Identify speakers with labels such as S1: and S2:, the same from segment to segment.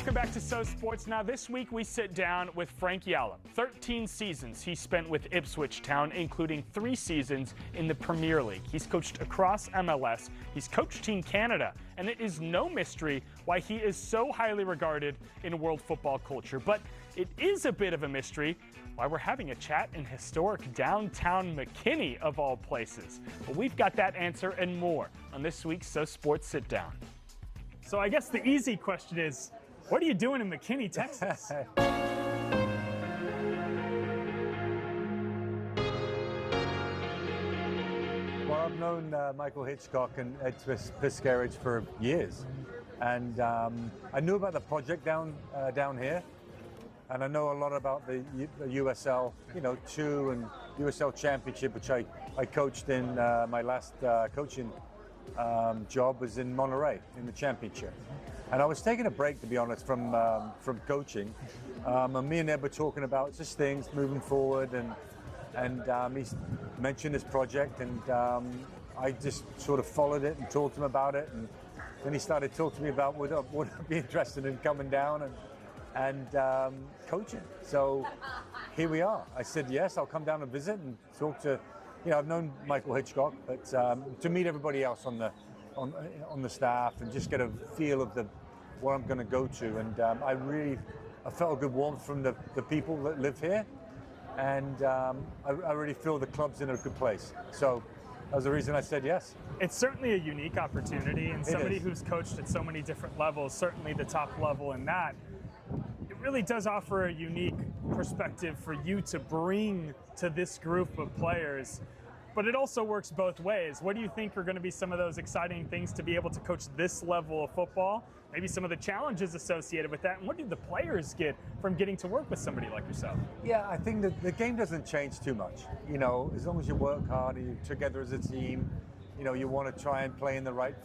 S1: Welcome back to So Sports. Now this week we sit down with Frank Yallop. 13 seasons he spent with Ipswich Town, including 3 seasons in the Premier League. He's coached across MLS, he's coached Team Canada, and it is no mystery why he is so highly regarded in world football culture. But it is a bit of a mystery why we're having a chat in historic downtown McKinney, of all places. But we've got that answer and more on this week's So Sports Sit Down. So I guess the easy question is, what are you doing in McKinney, Texas?
S2: Well, I've known Michael Hitchcock and Ed Piscarage for years, and I knew about the project down here, and I know a lot about the USL, Two and USL Championship, which I coached in my last coaching job was in Monterey in the championship. And I was taking a break, to be honest, from coaching. And me and Ed were talking about just things moving forward, and he mentioned this project, and I just sort of followed it and talked to him about it. And then he started talking to me about would I be interested in coming down and coaching. So here we are. I said yes, I'll come down and visit and talk to. I've known Michael Hitchcock, but to meet everybody else on the staff and just get a feel of what I'm going to go to, and I felt a good warmth from the people that live here, and I really feel the club's in a good place. So that was the reason I said yes.
S1: It's certainly a unique opportunity, and somebody who's coached at so many different levels, certainly the top level in that, it really does offer a unique perspective for you to bring to this group of players. But it also works both ways. What do you think are going to be some of those exciting things to be able to coach this level of football? Maybe some of the challenges associated with that, and what do the players get from getting to work with somebody like yourself?
S2: Yeah, I think that the game doesn't change too much. As long as you work hard and you're together as a team, you want to try and play in the right,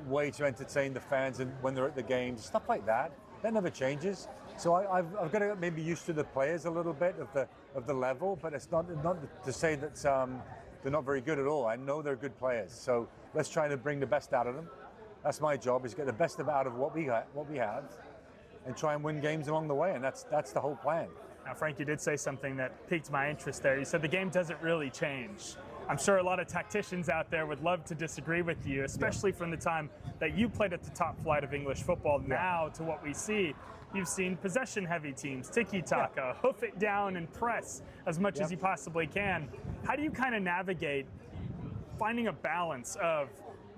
S2: way to entertain the fans and when they're at the games, stuff like that. That never changes. So I've got to get maybe used to the players a little bit of the level, but it's not to say that they're not very good at all. I know they're good players. So let's try to bring the best out of them. That's my job, is get the best out of what we have, and try and win games along the way. And that's the whole plan.
S1: Now, Frank, you did say something that piqued my interest there. You said the game doesn't really change. I'm sure a lot of tacticians out there would love to disagree with you, especially from the time that you played at the top flight of English football. Now to what we see, you've seen possession-heavy teams, tiki-taka, hoof it down and press as much as you possibly can. How do you kind of navigate finding a balance of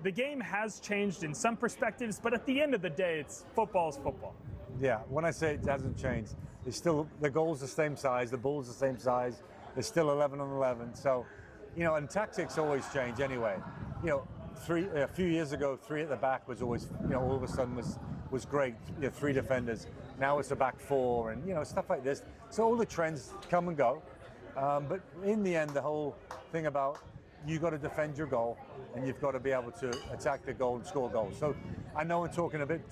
S1: the game has changed in some perspectives, but at the end of the day, football's football?
S2: Yeah, when I say it hasn't changed, it's still, the goal's the same size, the ball's the same size, there's still 11 on 11. So, and tactics always change anyway. A few years ago, 3 at the back was always, all of a sudden was great. 3 defenders. Now it's a back 4, and stuff like this. So all the trends come and go. But in the end, the whole thing about you got to defend your goal, and you've got to be able to attack the goal and score goals. So I know I'm talking a bit,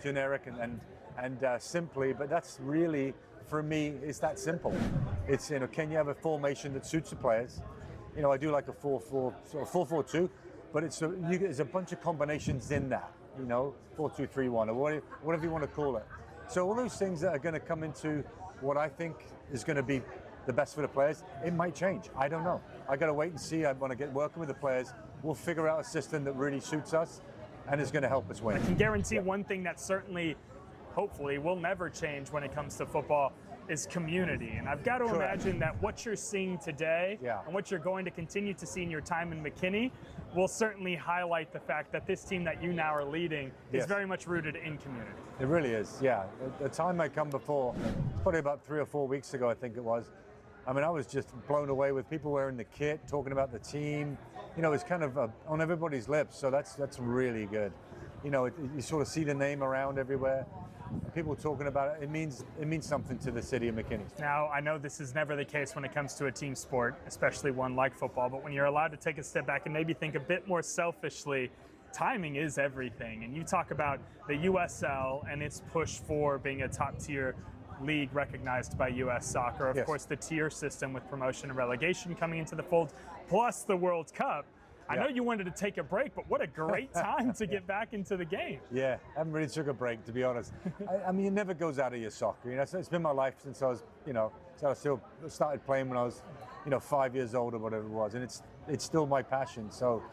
S2: generic and simply, but that's really, for me, it's that simple. It's, can you have a formation that suits the players? I do like a 4-4, sort of 4-4-2, but there's a bunch of combinations in that, 4-2-3-1, or whatever you want to call it. So all those things that are going to come into what I think is going to be the best for the players, it might change. I don't know. I got to wait and see. I want to get working with the players. We'll figure out a system that really suits us and is going to help us win.
S1: I can guarantee one thing that certainly, hopefully, will never change when it comes to football is community. And I've got to imagine that what you're seeing today and what you're going to continue to see in your time in McKinney will certainly highlight the fact that this team that you now are leading is very much rooted in community.
S2: It really is, yeah. The time I come before, probably about 3 or 4 weeks ago, I think it was, I was just blown away with people wearing the kit, talking about the team. It's kind of on everybody's lips, so that's really good. You sort of see the name around everywhere. People talking about it. It means something to the city of McKinney.
S1: Now, I know this is never the case when it comes to a team sport, especially one like football, but when you're allowed to take a step back and maybe think a bit more selfishly, timing is everything. And you talk about the USL and its push for being a top-tier league recognized by U.S. Soccer. Of course, the tier system with promotion and relegation coming into the fold, plus the World Cup. I know you wanted to take a break, but what a great time to get back into the game.
S2: Yeah, I haven't really took a break, to be honest. I mean, it never goes out of your soccer. You know, it's been my life since I was, so I still started playing when I was, 5 years old or whatever it was, and it's still my passion. So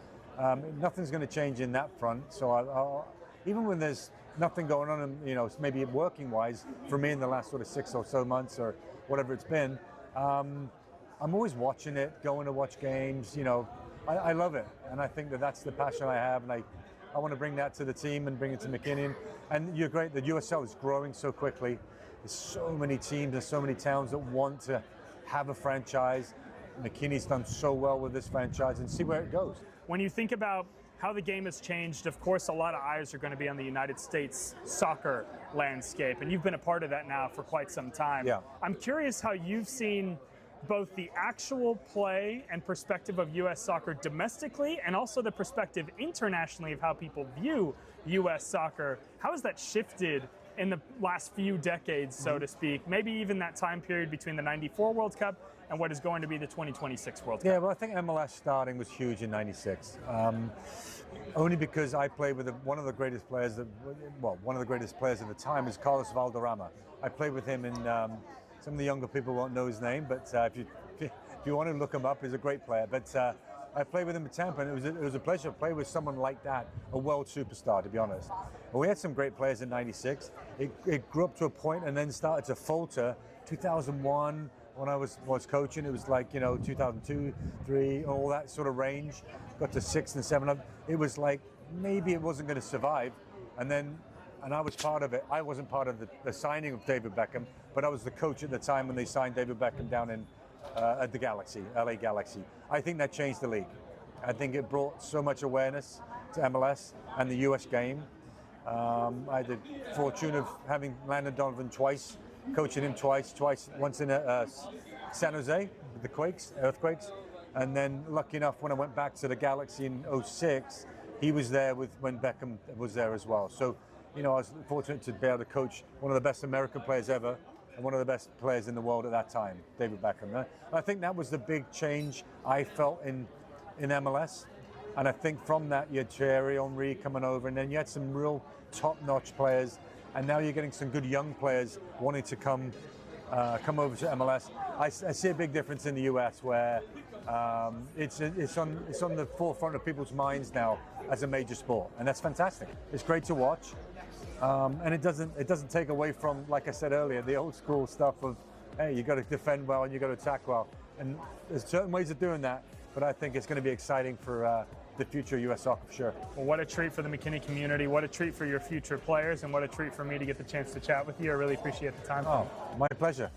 S2: nothing's going to change in that front. So I'll even when there's nothing going on, and maybe working-wise for me in the last sort of 6 or so months or whatever it's been, I'm always watching it, going to watch games. I love it, and I think that's the passion I have, and I want to bring that to the team and bring it to McKinney. And you're great. The USL is growing so quickly. There's so many teams, there's so many towns that want to have a franchise. McKinney's done so well with this franchise, and see where it goes.
S1: When you think about how the game has changed, of course, a lot of eyes are going to be on the United States soccer landscape, and you've been a part of that now for quite some time.
S2: Yeah.
S1: I'm curious how you've seen both the actual play and perspective of U.S. soccer domestically, and also the perspective internationally of how people view U.S. soccer. How has that shifted in the last few decades, so to speak? Maybe even that time period between the '94 World Cup and what is going to be the 2026 World Cup.
S2: Yeah, well, I think MLS starting was huge in '96. Only because I played with one of the greatest players, one of the greatest players at the time is Carlos Valderrama. I played with him in, some of the younger people won't know his name, but if you want to look him up, he's a great player. But I played with him in Tampa, and it was a pleasure to play with someone like that, a world superstar, to be honest. But we had some great players in '96. It grew up to a point and then started to falter. 2001, when I was coaching, it was like, 2002, 3, all that sort of range. Got to 6 and 7. It was like maybe it wasn't going to survive. And I was part of it. I wasn't part of the signing of David Beckham, but I was the coach at the time when they signed David Beckham down in at the Galaxy, LA Galaxy. I think that changed the league. I think it brought so much awareness to MLS and the US game. I had the fortune of having Landon Donovan twice, coaching him twice, once in San Jose with the earthquakes, and then lucky enough when I went back to the Galaxy in '06, he was there when Beckham was there as well. So, I was fortunate to be able to coach one of the best American players ever and one of the best players in the world at that time, David Beckham. I think that was the big change I felt in MLS. And I think from that, you had Thierry Henry coming over, and then you had some real top-notch players, and now you're getting some good young players wanting to come over to MLS. I see a big difference in the US where it's on the forefront of people's minds now as a major sport, and that's fantastic. It's great to watch, and it doesn't take away from, like I said earlier, the old school stuff of, hey, you got to defend well and you got to attack well, and there's certain ways of doing that. But I think it's going to be exciting for the future of U.S. soccer for sure.
S1: Well, what a treat for the McKinney community. What a treat for your future players, and what a treat for me to get the chance to chat with you. I really appreciate the time.
S2: Oh, my pleasure.